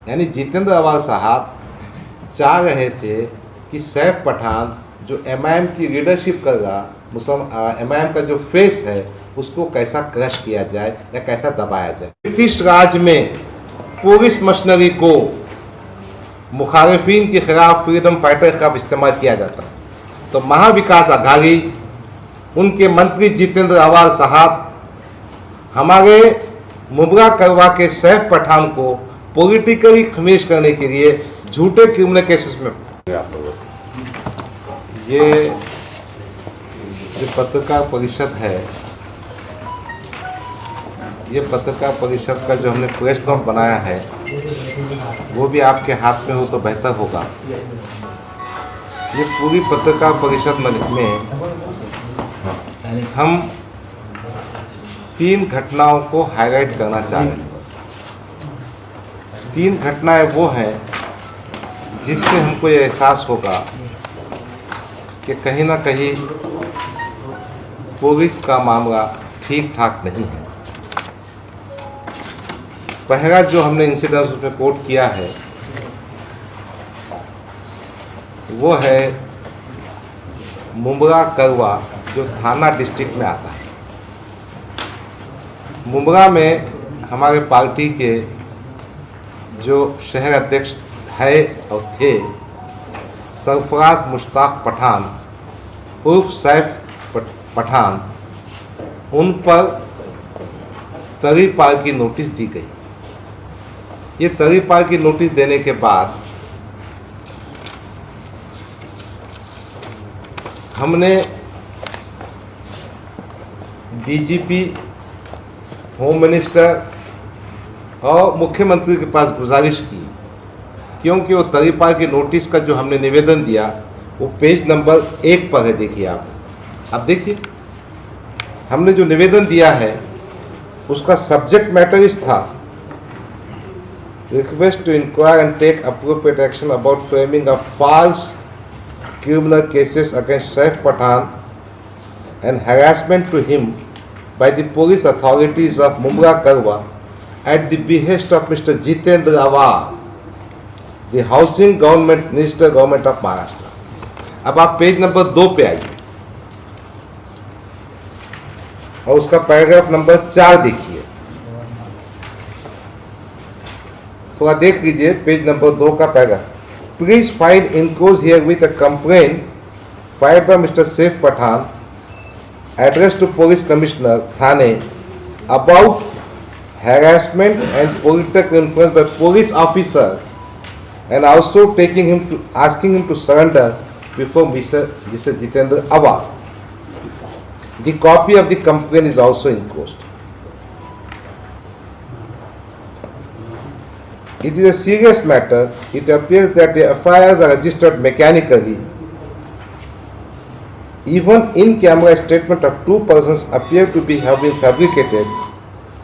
यानी जितेंद्र अवाल साहब चाह रहे थे कि सैफ पठान जो एमआईएम की लीडरशिप कर रहा, एमआईएम का जो फेस है उसको कैसा क्रश किया जाए या कैसा दबाया जाए। ब्रिटिश राज में पुलिस मशीनरी को मुखालिफिन के खिलाफ, फ्रीडम फाइटर के खिलाफ इस्तेमाल किया जाता। तो महाविकास आघाड़ी, उनके मंत्री जितेंद्र अवाल साहब हमारे मुबरा करवा के सैफ पठान को पॉलिटिकली खमीज करने के लिए झूठे क्रिमिनल केसेस में ये जो पत्रकार परिषद है, ये पत्रकार परिषद का जो हमने प्रेस नोट बनाया है वो भी आपके हाथ में हो तो बेहतर होगा। ये पूरी पत्रकार परिषद में हम 3 घटनाओं को हाईलाइट करना चाह रहे हैं। 3 घटनाएं वो हैं जिससे हमको ये एहसास होगा कि कहीं ना कहीं पुलिस का मामला ठीक ठाक नहीं है। पहला जो हमने इंसिडेंट उसमें कोट किया है वो है मुबरा करवा, जो थाना डिस्ट्रिक्ट में आता है। मुबरा में हमारे पार्टी के जो शहर अध्यक्ष है और थे सरफराज मुश्ताक पठान उर्फ सैफ पठान, उन पर तरीपार की नोटिस दी गई। ये तरीपार की नोटिस देने के बाद हमने डीजीपी, होम मिनिस्टर और मुख्यमंत्री के पास गुजारिश की, क्योंकि वो तरीपार की नोटिस का जो हमने निवेदन दिया वो पेज नंबर 1 पर है। देखिए आप, अब देखिए हमने जो निवेदन दिया है उसका सब्जेक्ट मैटर इस था, request to enquire and take appropriate action about framing of false criminal cases against Saif Pathan and harassment to him by the police authorities of Mumra Karwa at the behest of Mr. Jitendra Awal, the Housing Government Minister, Government of Maharashtra. अब आप page number 2 पे आइए और उसका paragraph number 4 देखिए। थोड़ा देख लीजिए पेज नंबर 2 का paragraph. Please find enclosed here with a complaint filed by Mr. Saif Pathan addressed to Police Commissioner Thane about harassment and political influence by police officer, and also asking him to surrender before Mr. Jitendra Awal. The copy of the complaint is also enclosed. It is a serious matter. It appears that the FIRs are registered mechanically. Even in-camera statement of 2 persons appear to have been fabricated,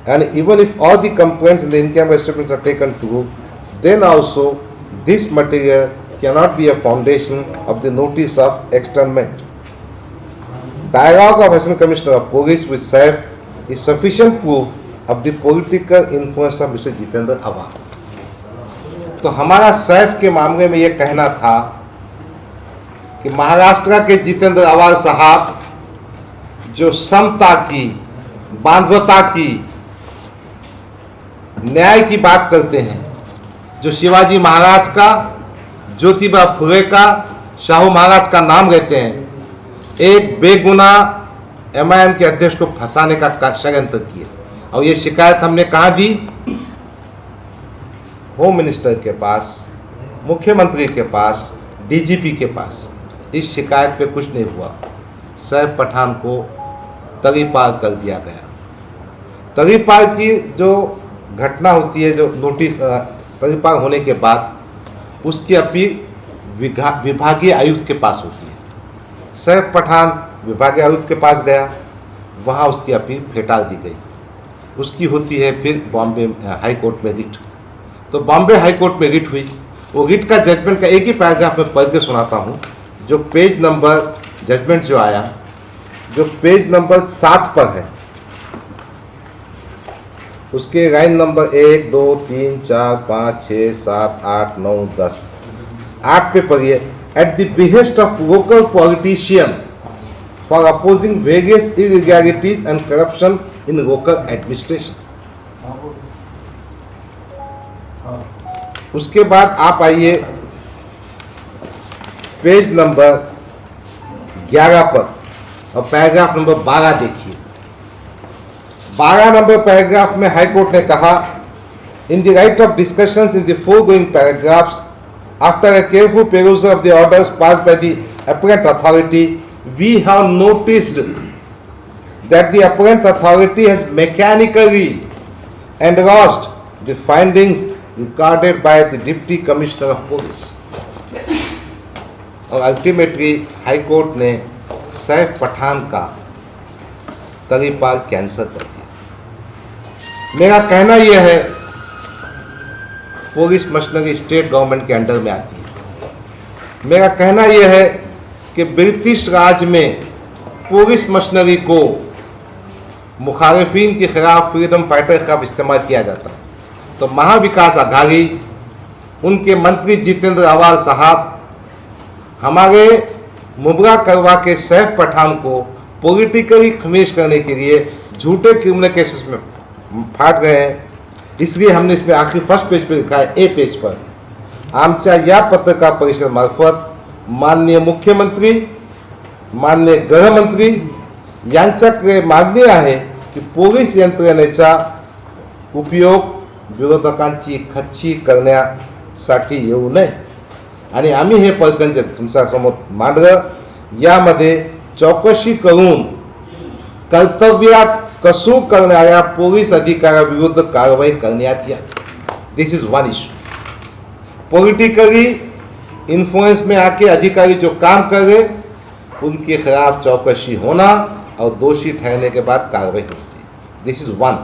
and even if all the complaints in the in-camera statements are taken true, then also this material cannot be a foundation of the notice of externment. Dialogue of Assistant Commissioner of Police with Saif is sufficient proof of the political influence of Mr. Jitendra Awal. तो हमारा सैफ के मामले में ये कहना था कि महाराष्ट्र के जितेंद्र अवाल साहब जो समता की, बांधवता की, न्याय की बात करते हैं, जो शिवाजी महाराज का, ज्योतिबा फुले का, शाहू महाराज का नाम लेते हैं, एक बेगुनाह एमआईएम के अध्यक्ष को फंसाने का षड्यंत्र किया। और ये शिकायत हमने कहाँ दी? होम मिनिस्टर के पास, मुख्यमंत्री के पास, डीजीपी के पास। इस शिकायत पे कुछ नहीं हुआ। सैफ पठान को तरीपार कर दिया गया। तरीपार की जो घटना होती है, जो नोटिस तरीपार होने के बाद उसकी अपील विभागीय आयुक्त के पास होती है। सैफ पठान विभागीय आयुक्त के पास गया, वहाँ उसकी अपील फेटाल दी गई। उसकी होती है फिर बॉम्बे हाई कोर्ट में रिट। तो बॉम्बे हाई कोर्ट में रिट हुई। वो रिट का जजमेंट का एक ही पैराग्राफ में पढ़ के सुनाता हूँ। जो पेज नंबर जजमेंट जो आया, जो पेज नंबर 7 पर है, उसके लाइन नंबर 1, 2, 3, 4, 5, 6, 7, 8, 9, 10, 8 पे पढ़िए। At the behest of local politician for opposing various irregularities and corruption in local administration. उसके बाद आप आइए पेज नंबर 11 पर और पैराग्राफ नंबर 12 देखिए। 12 नंबर पैराग्राफ में हाई कोर्ट ने कहा, in the light of discussions in the foregoing paragraphs after a careful perusal of the orders passed by the appellate authority, we have noticed that the appellate authority has mechanically endorsed the findings recorded by the Deputy Commissioner of Police। और ultimately high court ने सैफ पठान का तरीपार cancel कर दिया। मेरा कहना यह है, police machinery state government के अंडर में आती है। मेरा कहना यह है कि ब्रिटिश राज में पुलिस मशीनरी को मुखालिफिन के खिलाफ, फ्रीडम फाइटर के खिलाफ इस्तेमाल किया जाता है। तो महाविकास आघाड़ी, उनके मंत्री जितेंद्र आवाल साहब हमारे मुबरा करवा के सैफ पठान को पॉलिटिकली खमीज करने के लिए झूठे क्रिमिनल केसेस में फाड़ गए हैं। इसलिए हमने इसमें आखिरी फर्स्ट पेज पे लिखा है, ए पेज पर, आमच्या या पत्रकार परिषद मार्फत माननीय मुख्यमंत्री, माननीय गृहमंत्री यांच्याकडे मागणी आहे की पोलीस यंत्रणेचा उपयोग विरोधकांची खच्ची करण्यासाठी येऊ नये आणि आम्ही हे प्रकरण तुमच्या समोर मांडलं। यामध्ये चौकशी करून कर्तव्यात कसूर करणाऱ्या पोलीस अधिकाऱ्याविरुद्ध कारवाई करण्यात यावी। This is one issue. Politically influence में आके अधिकारी जो काम कर रहे उनके खिलाफ चौकसी होना और दोषी ठहरने के बाद कार्रवाई होनी चाहिए। This is one.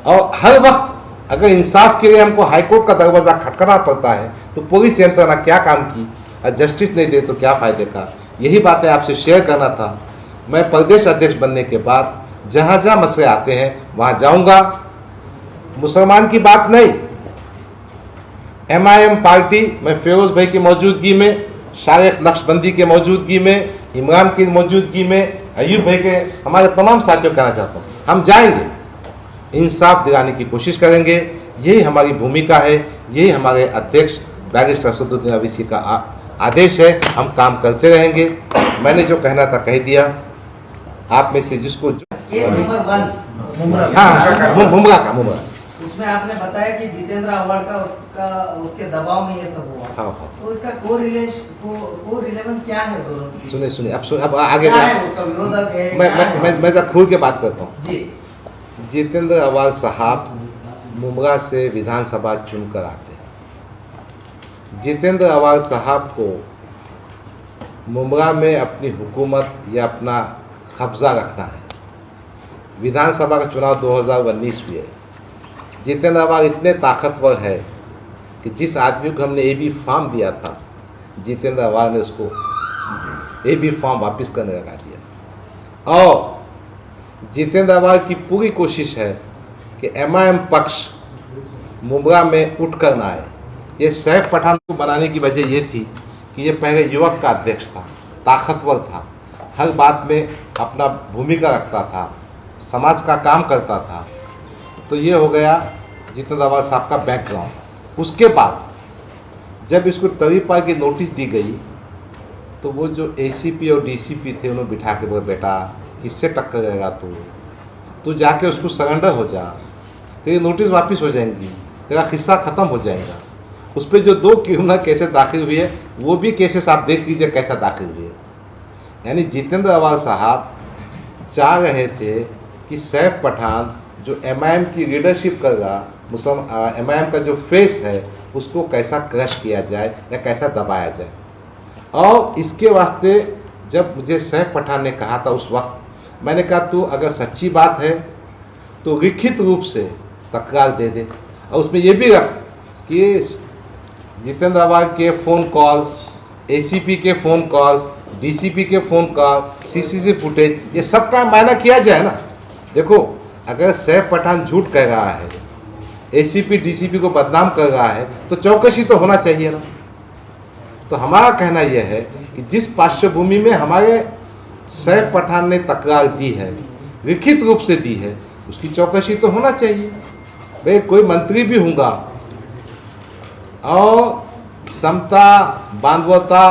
और हर वक्त अगर इंसाफ के लिए हमको हाईकोर्ट का दरवाजा खटखटाना पड़ता है तो पुलिस यंत्रणा क्या काम की, और जस्टिस नहीं दे तो क्या फायदे का। यही बातें आपसे शेयर करना था। मैं प्रदेश अध्यक्ष बनने के बाद जहाँ जहाँ मसले आते हैं वहाँ जाऊँगा। मुसलमान की बात नहीं, MIM पार्टी में फिरोज भाई की मौजूदगी में, शारिक नक्शबंदी के मौजूदगी में, इमरान की मौजूदगी में, अयूब भाई के, हमारे तमाम साथियों कहना चाहता हूँ, हम जाएंगे, इंसाफ दिलाने की कोशिश करेंगे। यही हमारी भूमिका है, यही हमारे अध्यक्ष बैरिस्टर असदुद्दीन अवैसी का आदेश है। हम काम करते रहेंगे। मैंने जो कहना था कह दिया। आप में से जिसको केस नंबर 1 मुमरा का उसमें आपने बताया कि जितेंद्र आव्हाड का उसके दबाव में ये सब हुआ। हाँ। तो इसका को रिलेवेंस क्या है दोनों? सुनिए अब आगे क्या है उसका विरोधक है? मैं जरा खुल के बात करता हूँ जी। जितेंद्र आवाल साहब मुमरा से विधानसभा चुनकर आते हैं। जितेंद्र आवाल साहब को मुमरा में अपनी हुकूमत या अपना कब्जा रखना है। विधानसभा का चुनाव 2019 हुए। जितेंद्र आवाल इतने ताकतवर है कि जिस आदमी को हमने AB फॉर्म दिया था, जितेंद्र आवाल ने उसको AB फॉर्म वापस करने लगा दिया। और जितेंद्र आवाल की पूरी कोशिश है कि MIM पक्ष मुमरा में उठ कर ना आए। ये सैफ पठान को बनाने की वजह ये थी कि ये पहले युवक का अध्यक्ष था, ताकतवर था, हर बात में अपना भूमिका रखता था, समाज का काम करता था। तो ये हो गया जितेंद्र आवाल साहब का बैकग्राउंड। उसके बाद जब इसको तरीपार की नोटिस दी गई तो वो जो ACP और DCP थे उन्होंने बिठा के बोले, बेटा किससे टक्कर रहेगा तू जाके उसको सरेंडर हो जा, तेरी नोटिस वापस हो जाएंगी, तेरा किस्सा ख़त्म हो जाएगा। उस पर जो 2 क्रिमिनल केसेस दाखिल हुए वो भी केसेस आप देख लीजिए कैसा दाखिल हुए। यानी जितेंद्र आवाल साहब चाह रहे थे कि सैफ पठान जो MIM की लीडरशिप कर रहा, MIM का जो फेस है उसको कैसा क्रश किया जाए या कैसा दबाया जाए। और इसके वास्ते जब मुझे सैफ पठान ने कहा था उस वक्त, मैंने कहा तू अगर सच्ची बात है तो लिखित रूप से तकरार दे दे और उसमें ये भी रख कि जितेंद्र आवाल के फ़ोन कॉल्स, ACP के फ़ोन कॉल्स, DCP के फ़ोन कॉल, CCTV फुटेज, ये सब का मायना किया जाए ना। देखो अगर सैफ पठान झूठ कह रहा है, एसीपी डीसीपी को बदनाम कर रहा है, तो चौकसी तो होना चाहिए ना। तो हमारा कहना यह है कि जिस पार्श्वभूमि में हमारे सैफ पठान ने तकरार दी है, लिखित रूप से दी है, उसकी चौकसी तो होना चाहिए। भाई कोई मंत्री भी होगा और समता, बांधवता,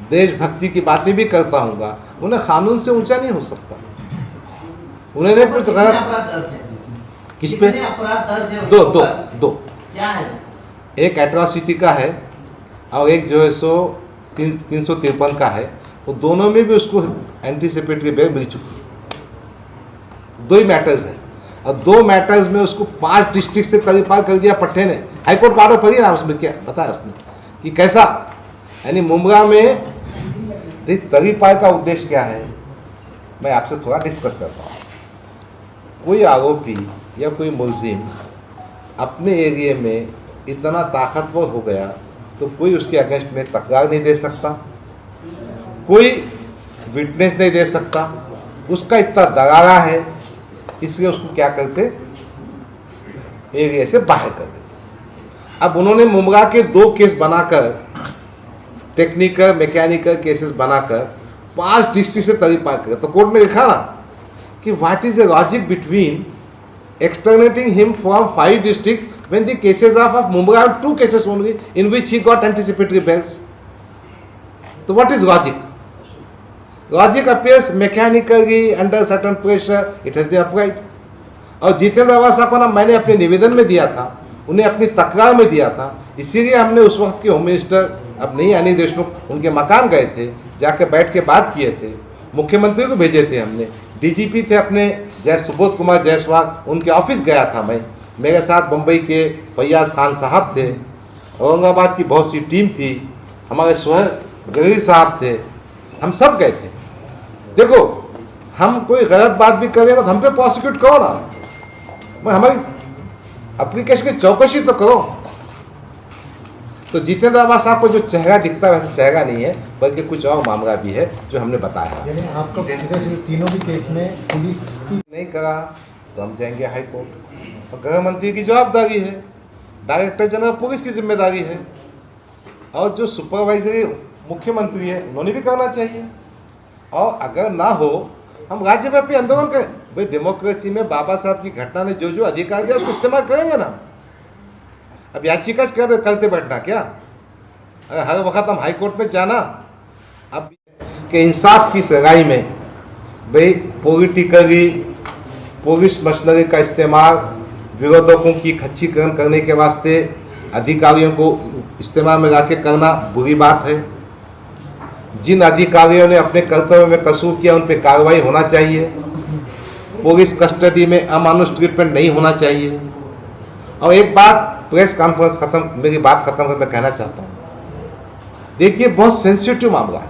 देशभक्ति की बातें भी करता होगा, उन्हें कानून से ऊंचा नहीं हो सकता। उन्होंने कुछ कितने अपराध दर्ज है? किस पे? कितने अपराध दर्ज है दो उसके दो ऊपर? दो क्या है? एक एट्रॉसिटी का है और एक जो है सो 353 का है। वो दोनों में भी उसको एंटीसिपेटरी बेल मिल चुकी है। दो ही मैटर्स हैं और दो मैटर्स में उसको 5 डिस्ट्रिक्ट से तरीपार कर दिया पट्टे ने। हाईकोर्ट का आरोप पड़ी ना उसमें, क्या बताया उसने कि कैसा, यानी मुंबई में तरीपार का उद्देश्य क्या है, मैं आपसे थोड़ा डिस्कस करता हूँ। कोई आरोपी या कोई मुलजिम अपने एरिया में इतना ताकतवर हो गया तो कोई उसके अगेंस्ट में तकरार नहीं दे सकता, कोई विटनेस नहीं दे सकता, उसका इतना दगारा है, इसलिए उसको क्या करते, एरिया से बाहर कर देते। अब उन्होंने मुमरा के 2 केस बनाकर, टेक्निकल मैकेनिकल केसेस बनाकर 5 डिस्ट्रिक्ट से तरीपार कर, तो कोर्ट ने लिखा ना कि what is the logic between exterminating him from 5 districts when the cases of Mumbai are 2 cases only in which he got anticipatory bails. So what is logic? Logic appears mechanically under certain pressure. It has been applied. और जितेंद्र आवासा को ना मैंने अपने निवेदन में दिया था, उन्हें अपनी तकरार में दिया था, इसीलिए हमने उस वक्त के होम मिनिस्टर, अब नहीं अनिल देशमुख, उनके मकान गए थे, जाकर बैठ के बात किए थे, मुख्यमंत्री को भेजे थे हमने, डीजीपी थे अपने सुबोध कुमार जायसवाल, उनके ऑफिस गया था मैं, मेरे साथ मुंबई के फैयाज खान साहब थे, औरंगाबाद की बहुत सी टीम थी, हमारे सोहेल जहीर साहब थे, हम सब गए थे। देखो हम कोई गलत बात भी करें तो हम पे प्रोसिक्यूट करो ना, हमारी एप्लीकेशन की चौकसी तो करो। तो जितेंद्र आवास साहब को जो चेहरा दिखता है वैसे चेहरा नहीं है, बल्कि कुछ और मामला भी है जो हमने बताया। यानी आपका तीनों भी केस में पुलिस की नहीं करा तो हम जाएंगे हाई कोर्ट। और गृह मंत्री की जवाबदारी है, डायरेक्टर जनरल पुलिस की जिम्मेदारी है, और जो सुपरवाइजरी मुख्यमंत्री है उन्होंने भी करना चाहिए। और अगर ना हो हम राज्यव्यापी आंदोलन करें। भाई डेमोक्रेसी में बाबा साहब की घटना ने जो जो अधिकार दिया उसको इस्तेमाल करेंगे ना। अब याचिका करते बैठना क्या, अगर हर वक्त हम हाई कोर्ट में जाना। अब कि इंसाफ की सगाई में भाई पॉलिटिकली पुलिस मशीनरी का इस्तेमाल विरोधकों की खच्चीकरण करने के वास्ते अधिकारियों को इस्तेमाल में लाके करना बुरी बात है। जिन अधिकारियों ने अपने कर्तव्य में कसूर किया उन पर कार्रवाई होना चाहिए। पुलिस कस्टडी में अमानुष ट्रीटमेंट नहीं होना चाहिए। और एक बात प्रेस कॉन्फ्रेंस खत्म, मेरी बात खत्म कर मैं कहना चाहता हूँ, देखिए बहुत सेंसिटिव मामला है।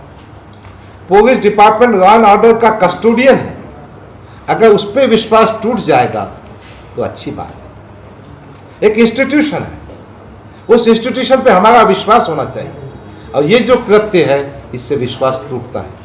Police department law and order का कस्टोडियन है, अगर उस पर विश्वास टूट जाएगा तो अच्छी बात है। एक इंस्टीट्यूशन है, उस इंस्टीट्यूशन पे हमारा विश्वास होना चाहिए, और ये जो कृत्य है इससे विश्वास टूटता है।